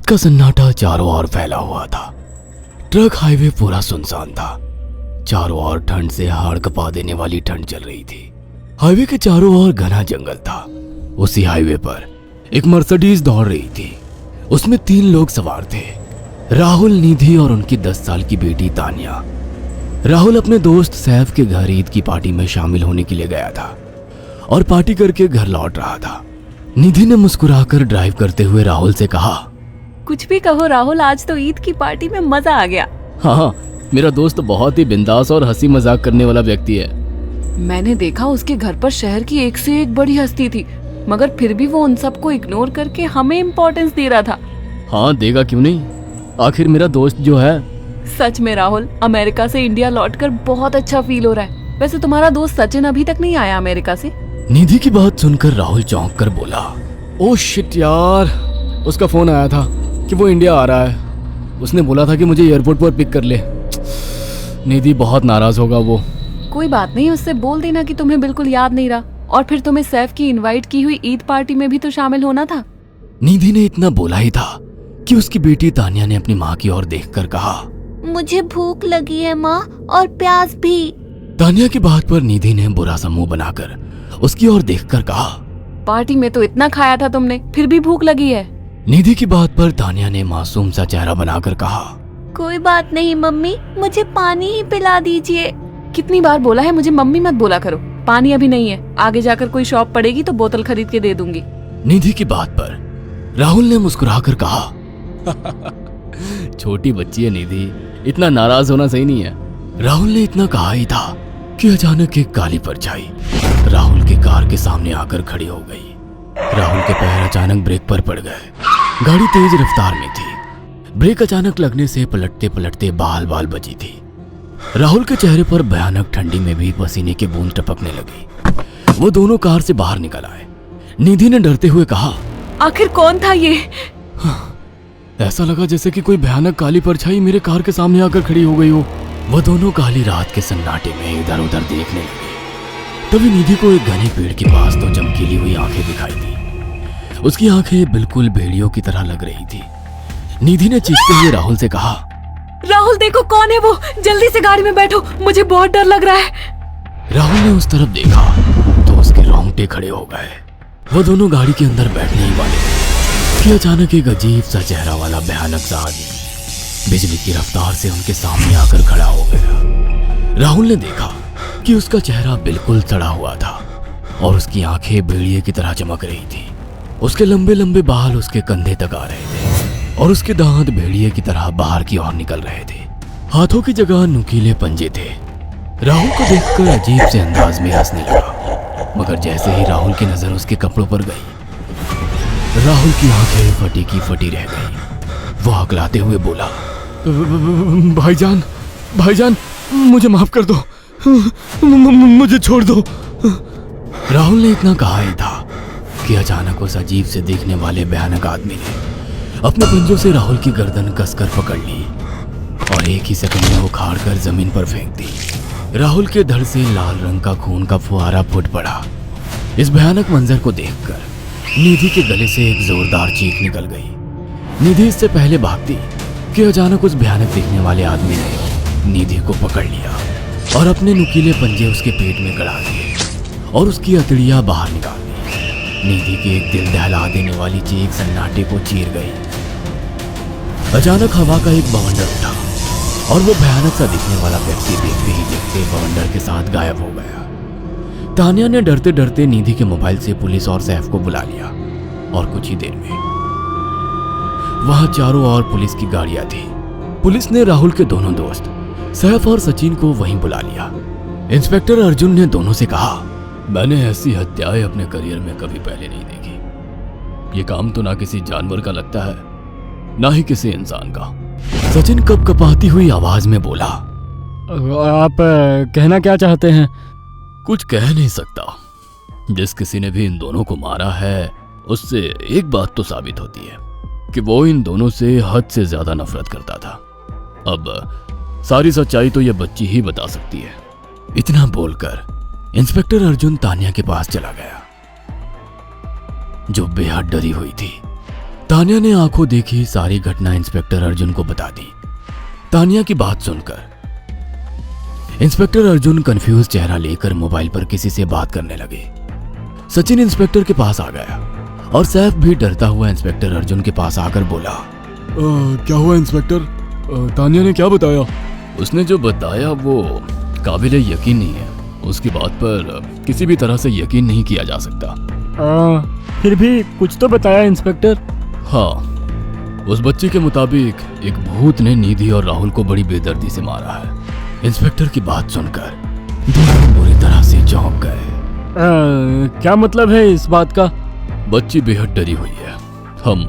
रात का सन्नाटा चारों ओर फैला हुआ था। ट्रक हाईवे पूरा सुनसान था। चारों ओर ठंड से हाड़ कपा देने वाली ठंड चल रही थी। हाईवे के चारों ओर घना जंगल था। उसी हाईवे पर एक मर्सिडीज दौड़ रही थी। उसमें 3 लोग सवार थे, राहुल, निधि और उनकी 10 साल की बेटी तानिया। राहुल अपने दोस्त सैफ के घर ईद की पार्टी में शामिल होने के लिए गया था और पार्टी करके घर लौट रहा था। निधि ने मुस्कुराकर ड्राइव करते हुए राहुल से कहा, कुछ भी कहो राहुल, आज तो ईद की पार्टी में मजा आ गया। हाँ, मेरा दोस्त बहुत ही बिंदास और हंसी मजाक करने वाला व्यक्ति है। मैंने देखा उसके घर पर शहर की एक से एक बड़ी हस्ती थी, मगर फिर भी वो उन सबको इग्नोर करके हमें इम्पोर्टेंस दे रहा था। हाँ, देगा क्यों नहीं, आखिर मेरा दोस्त जो है। सच में राहुल, अमेरिका से इंडिया लौटकर बहुत अच्छा फील हो रहा है। वैसे तुम्हारा दोस्त सचिन अभी तक नहीं आया अमेरिका से? निधि की बात सुनकर राहुल चौंक कर बोला, ओह शिट यार, उसका फोन आया था कि वो इंडिया आ रहा है। उसने बोला था कि मुझे एयरपोर्ट पर पिक कर ले। निधि बहुत नाराज होगा वो। कोई बात नहीं, उससे बोल देना कि तुम्हें बिल्कुल याद नहीं रहा और फिर तुम्हें सैफ की इनवाइट की हुई ईद पार्टी में भी तो शामिल होना था। निधि ने इतना बोला ही था कि उसकी बेटी तानिया ने अपनी माँ की ओर देखकर कहा, मुझे भूख लगी है माँ, और प्यास भी। तानिया की बात पर निधि ने बुरा सा मुंह बनाकर उसकी ओर देखकर कहा, पार्टी में तो इतना खाया था तुमने, फिर भी भूख लगी है। निधि की बात पर तानिया ने मासूम सा चेहरा बनाकर कहा, कोई बात नहीं मम्मी, मुझे पानी ही पिला दीजिए। कितनी बार बोला है मुझे मम्मी मत बोला करो। पानी अभी नहीं है, आगे जाकर कोई शॉप पड़ेगी तो बोतल खरीद के दे दूंगी। निधि की बात पर राहुल ने मुस्कुराकर कहा, छोटी बच्ची है निधि, इतना नाराज होना सही नहीं है। राहुल ने इतना कहा ही था कि अचानक एक काली परछाई राहुल की कार के सामने आकर खड़ी हो गई। राहुल के पैर अचानक ब्रेक पर पड़ गए। गाड़ी तेज रफ्तार में थी। ब्रेक अचानक लगने से पलटते पलटते बाल बाल बची थी। राहुल के चेहरे पर भयानक ठंडी में भी पसीने की बूंद टपकने लगी। वो दोनों कार से बाहर निकल आए। निधि ने डरते हुए कहा, आखिर कौन था ये? ऐसा लगा जैसे कि कोई भयानक काली परछाई मेरे कार के सामने आकर खड़ी हो गई हो। वह दोनों काली रात के सन्नाटे में इधर उधर देखने लगे। तभी निधि को एक घने पेड़ के पास 2 चमकीली हुई आंखें दिखाई दी। उसकी आंखें बिल्कुल भेड़ियों की तरह लग रही थी। निधि ने चीखते हुए राहुल से कहा, राहुल देखो कौन है वो, जल्दी से गाड़ी में बैठो, मुझे बहुत डर लग रहा है। राहुल ने उस तरफ देखा तो उसके रोंगटे खड़े हो गए। वो दोनों गाड़ी के अंदर बैठने ही वाले थे कि अचानक एक अजीब सा चेहरा वाला भयानक सा आदमी बिजली की रफ्तार से उनके सामने आकर खड़ा हो गया। राहुल ने देखा कि उसका चेहरा बिल्कुल सड़ा हुआ था और उसकी आंखें भेड़िए की तरह चमक रही थी। उसके लंबे लंबे बाल उसके कंधे तक आ रहे थे और उसके दांत भेड़िए की तरह बाहर की ओर निकल रहे थे। हाथों की जगह नुकीले पंजे थे। राहुल को देखकर अजीब से अंदाज में हंसने लगा, मगर जैसे ही राहुल की नजर उसके कपड़ों पर गई, राहुल की आंखें फटी की फटी रह गई। वो हकलाते हुए बोला, भाईजान, भाईजान, मुझे माफ कर दो, मुझे छोड़ दो। राहुल ने इतना कहा ही था कि अचानक उस अजीब से दिखने वाले भयानक आदमी ने अपने पंजों से राहुल की गर्दन कसकर पकड़ ली और एक ही सेकंड में उखाड़ कर जमीन पर फेंक दी। राहुल के धड़ से लाल रंग का खून का फुहारा फूट पड़ा। इस भयानक मंजर को देखकर निधि के गले से एक जोरदार चीख निकल गई। निधि इससे पहले भागती कि अचानक उस भयानक दिखने वाले आदमी ने निधि को पकड़ लिया और अपने नुकीले पंजे उसके पेट में गड़ा दिए और उसकी अतड़ियां बाहर निकाल दी। निधि की एक दिल दहला देने वाली चीख सन्नाटे को चीर गई। अचानक हवा का एक बवंडर उठा और वो भयानक सा दिखने वाला व्यक्ति देखते ही देखते बवंडर के साथ गायब हो गया। तानिया ने डरते डरते निधि के मोबाइल से पुलिस और सैफ को बुला लिया और कुछ ही देर में वहां चारों ओर पुलिस की गाड़ियां थी। पुलिस ने राहुल के दोनों दोस्त सैफ और सचिन को वहीं बुला लिया। इंस्पेक्टर अर्जुन ने दोनों से कहा, मैंने ऐसी हत्याएं अपने करियर में कभी पहले नहीं देखी। ये काम तो ना किसी जानवर का लगता है, ना ही किसी इंसान का। सचिन कपकपाती हुई आवाज में बोला, आप कहना क्या चाहते हैं? कुछ कह नहीं सकता। जिस किसी ने भी इन दोनों को मारा है उससे एक बात तो साबित होती है कि वो इन दोनों से हद से ज्यादा नफरत करता था। अब सारी सच्चाई तो ये बच्ची ही बता सकती है। इतना बोलकर इंस्पेक्टर अर्जुन तानिया के पास चला गया, जो बेहद डरी हुई थी। तानिया ने आंखों देखी सारी घटना इंस्पेक्टर अर्जुन को बता दी। तानिया की बात सुनकर इंस्पेक्टर अर्जुन कंफ्यूज चेहरा लेकर मोबाइल पर किसी से बात करने लगे। सचिन इंस्पेक्टर के पास आ गया और सैफ भी डरता हुआ इंस्पेक्टर अर्जुन के पास आकर बोला, क्या हुआ इंस्पेक्टर? तानिया ने क्या बताया? उसने जो बताया वो काबिल यकीन नहीं है। उसकी बात पर किसी भी तरह से यकीन नहीं किया जा सकता। फिर भी कुछ तो बताया इंस्पेक्टर। हाँ, उस बच्चे के मुताबिक एक भूत ने निधि और राहुल को बड़ी बेदर्दी से मारा है। इंस्पेक्टर की बात सुनकर दोनों बुरी तरह से चौंक गए। क्या मतलब है इस बात का? बच्ची बेहद डरी हुई है। हम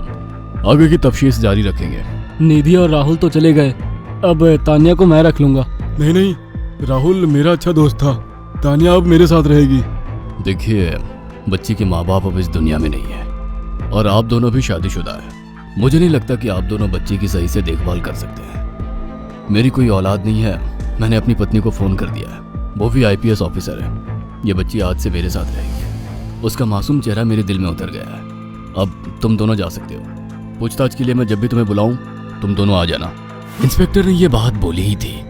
आगे की तफ्तीश जारी रखेंगे। निधि और राहुल तो चले गए, अब तानिया को मैं रख लूंगा। नहीं, राहुल मेरा अच्छा दोस्त था। तानिया अब मेरे साथ रहेगी। देखिए, बच्ची के माँ बाप अब इस दुनिया में नहीं है और आप दोनों भी शादीशुदा है। मुझे नहीं लगता कि आप दोनों बच्ची की सही से देखभाल कर सकते हैं। मेरी कोई औलाद नहीं है। मैंने अपनी पत्नी को फोन कर दिया है, वो भी IPS ऑफिसर है। ये बच्ची आज से मेरे साथ रहेगी। उसका मासूम चेहरा मेरे दिल में उतर गया है। अब तुम दोनों जा सकते हो। पूछताछ के लिए मैं जब भी तुम्हें बुलाऊं तुम दोनों आ जाना। इंस्पेक्टर ने ये बात बोली ही थी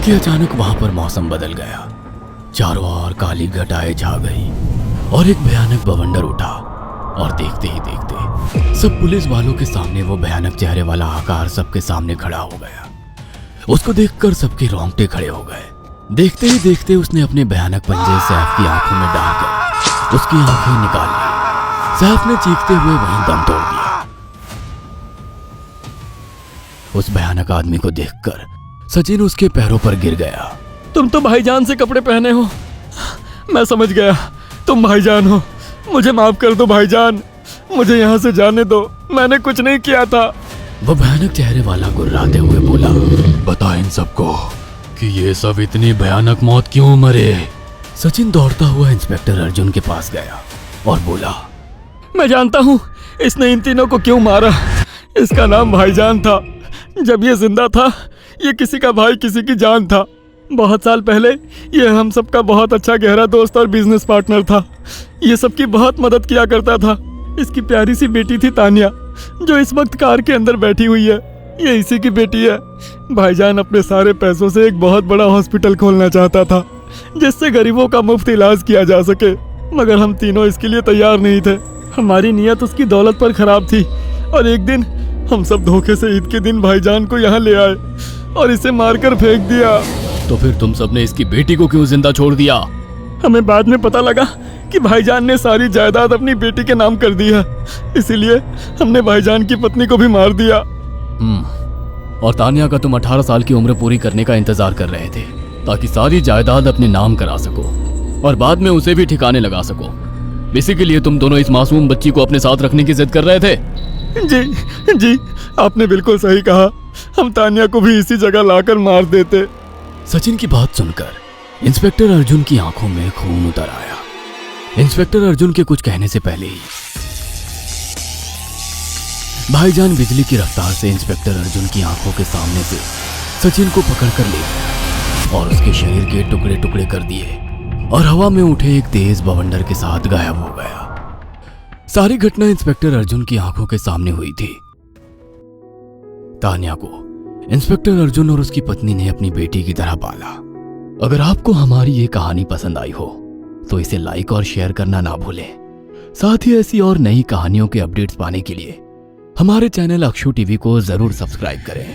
कि अचानक वहां पर मौसम बदल गया। चारों ओर काली घटाएं छा गई और एक भयानक बवंडर उठा और देखते ही देखते सब पुलिस वालों के सामने वो भयानक चेहरे वाला आकार सबके सामने खड़ा हो गया। उसको देखकर सबके रोंगटे खड़े हो गए। देखते ही देखते उसने अपने भयानक पंजे सैफ की आंखों में डालकर उसकी आंखें निकाल ली। सैफ ने चीखते हुए वहीं दम तोड़ दिया। उस भयानक आदमी को देखकर सचिन उसके पैरों पर गिर गया। तुम तो भाईजान से कपड़े पहने हो। मैं समझ गया, तुम भाईजान हो। मुझे माफ कर दो भाईजान, मुझे यहाँ से जाने दो। मैंने कुछ नहीं किया था। वो भयानक चेहरे वाला गुर्राते हुए बोला, बता इन सबको कि ये सब इतनी भयानक मौत क्यों मरे। सचिन दौड़ता हुआ इंस्पेक्टर अर्जुन के पास गया और बोला, मैं जानता हूँ इसने इन तीनों को क्यों मारा। इसका नाम भाईजान था। जब ये जिंदा था ये किसी का भाई किसी की जान था। बहुत साल पहले ये हम सबका बहुत अच्छा गहरा दोस्त और बिजनेस पार्टनर था। ये सबकी बहुत मदद किया करता था। इसकी प्यारी सी बेटी थी तानिया, जो इस वक्त कार के अंदर बैठी हुई है। ये इसी की बेटी है। भाईजान अपने सारे पैसों से एक बहुत बड़ा हॉस्पिटल खोलना चाहता था जिससे गरीबों का मुफ्त इलाज किया जा सके, मगर हम तीनों इसके लिए तैयार नहीं थे। हमारी नीयत उसकी दौलत पर खराब थी और एक दिन हम सब धोखे से ईद के दिन भाईजान को यहाँ ले आए और इसे मारकर फेंक दिया। तो फिर तुम सबने इसकी बेटी को क्यों जिंदा छोड़ दिया? हमें बाद में पता लगा कि भाईजान ने सारी जायदाद अपनी बेटी के नाम कर दी है, इसीलिए हमने भाईजान की पत्नी को भी मार दिया। और तानिया का तुम 18 साल की उम्र पूरी करने का इंतजार कर रहे थे ताकि सारी जायदाद अपने नाम करा सको और बाद में उसे भी ठिकाने लगा सको। इसी के लिए तुम दोनों इस मासूम बच्ची को अपने साथ रखने की जिद कर रहे थे। जी, आपने बिल्कुल सही कहा। हम तानिया को भी इसी जगह लाकर मार देते। सचिन की बात सुनकर इंस्पेक्टर अर्जुन की आंखों में खून उतर आया। इंस्पेक्टर अर्जुन के कुछ कहने से पहले ही भाईजान बिजली की रफ्तार से इंस्पेक्टर अर्जुन की आंखों के सामने से सचिन को पकड़कर ले गया और उसके शरीर के टुकड़े टुकड़े कर दिए और हवा में उठे एक तेज बवंडर के साथ गायब हो गया। सारी घटना इंस्पेक्टर अर्जुन की आंखों के सामने हुई थी। तानिया को इंस्पेक्टर अर्जुन और उसकी पत्नी ने अपनी बेटी की तरह पाला। अगर आपको हमारी ये कहानी पसंद आई हो तो इसे लाइक और शेयर करना ना भूलें। साथ ही ऐसी और नई कहानियों के अपडेट्स पाने के लिए हमारे चैनल अक्षु टीवी को जरूर सब्सक्राइब करें।